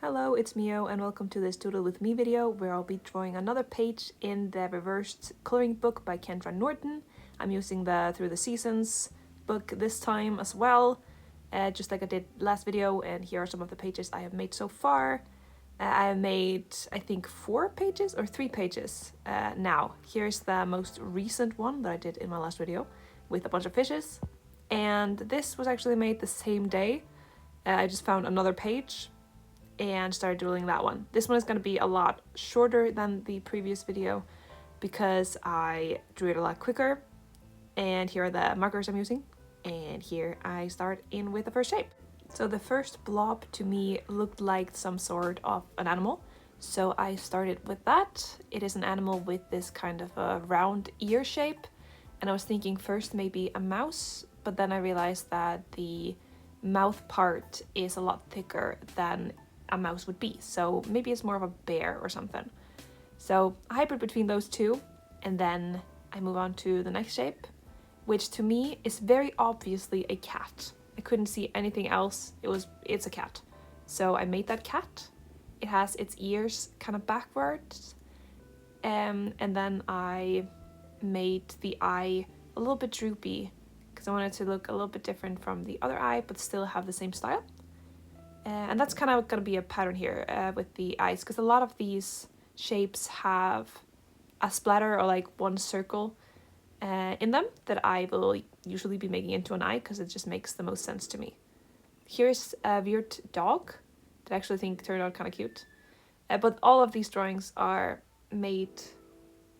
Hello, it's Mio and welcome to this Doodle with me video where I'll be drawing another page in the reversed coloring book by Kendra Norton. I'm using the Through the Seasons book this time as well, just like I did last video, and here are some of the pages I have made so far. I have made, I think, 4 pages or 3 pages now. Here's the most recent one that I did in my last video with a bunch of fishes, and this was actually made the same day. I just found another page and started doodling that one. This one is going to be a lot shorter than the previous video because I drew it a lot quicker. And here are the markers I'm using. And here I start in with the first shape. So the first blob to me looked like some sort of an animal. So I started with that. It is an animal with this kind of a round ear shape. And I was thinking first maybe a mouse, but then I realized that the mouth part is a lot thicker than a mouse would be, so maybe it's more of a bear or something. So a hybrid between those two, and then I move on to the next shape, which to me is very obviously a cat. I couldn't see anything else. It's a cat. So I made that cat. It has its ears kind of backwards, and then I made the eye a little bit droopy because I wanted it to look a little bit different from the other eye but still have the same style. And that's kind of going to be a pattern here with the eyes, because a lot of these shapes have a splatter or like one circle in them that I will usually be making into an eye because it just makes the most sense to me. Here's a weird dog that I actually think turned out kind of cute. But all of these drawings are made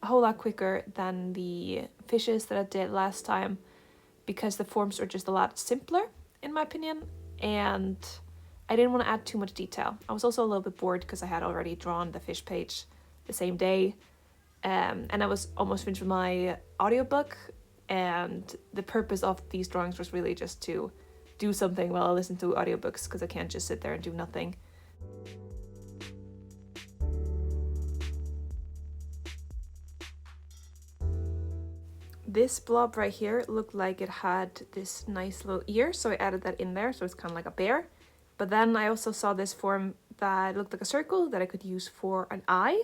a whole lot quicker than the fishes that I did last time because the forms are just a lot simpler in my opinion, and I didn't want to add too much detail. I was also a little bit bored because I had already drawn the fish page the same day, and I was almost finished with my audiobook, and the purpose of these drawings was really just to do something while I listen to audiobooks because I can't just sit there and do nothing. This blob right here looked like it had this nice little ear, so I added that in there, so it's kind of like a bear. But then I also saw this form that looked like a circle that I could use for an eye,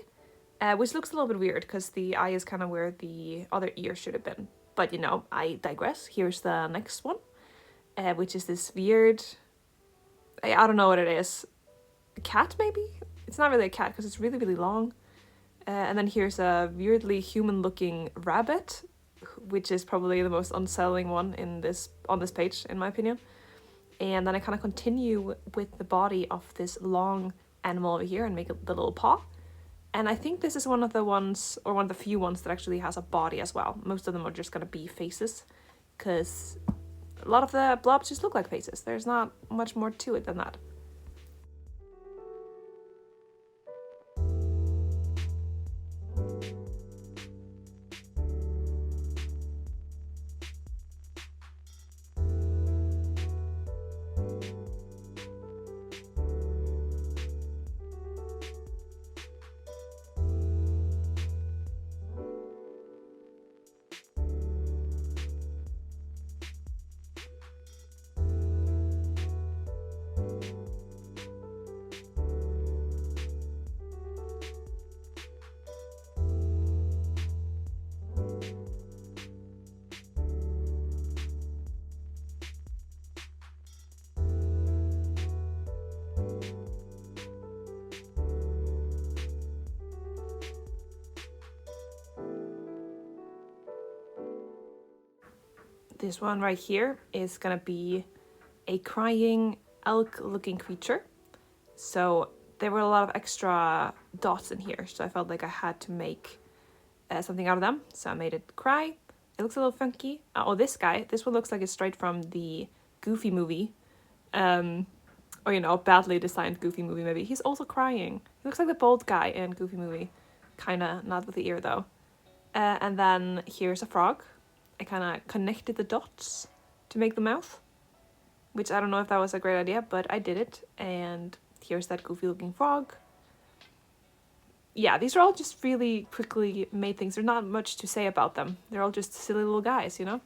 which looks a little bit weird because the eye is kind of where the other ear should have been. But you know, I digress. Here's the next one, which is this weird, I don't know what it is. A cat maybe? It's not really a cat because it's really, really long. And then here's a weirdly human looking rabbit, which is probably the most unsettling one on this page in my opinion. And then I kind of continue with the body of this long animal over here and make the little paw. And I think this is one of the ones, or one of the few ones that actually has a body as well. Most of them are just going to be faces, because a lot of the blobs just look like faces. There's not much more to it than that. This one right here is gonna be a crying elk-looking creature. So there were a lot of extra dots in here, so I felt like I had to make something out of them. So I made it cry. It looks a little funky. Oh, this one looks like it's straight from the Goofy movie. Or, you know, badly designed Goofy movie maybe. He's also crying. He looks like the bald guy in Goofy movie. Kinda, not with the ear though. And then here's a frog. I kind of connected the dots to make the mouth, which I don't know if that was a great idea, but I did it. And here's that goofy looking frog. Yeah, these are all just really quickly made things. There's not much to say about them. They're all just silly little guys, you know?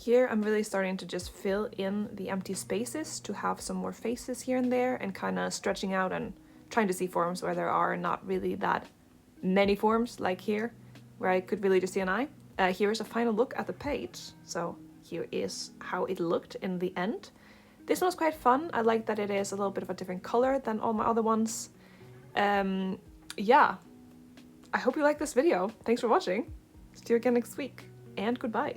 Here I'm really starting to just fill in the empty spaces to have some more faces here and there, and kind of stretching out and trying to see forms where there are not really that many forms, like here, where I could really just see an eye. Here is a final look at the page. So here is how it looked in the end. This one was quite fun. I like that it is a little bit of a different color than all my other ones. Yeah, I hope you like this video. Thanks for watching. See you again next week, and goodbye.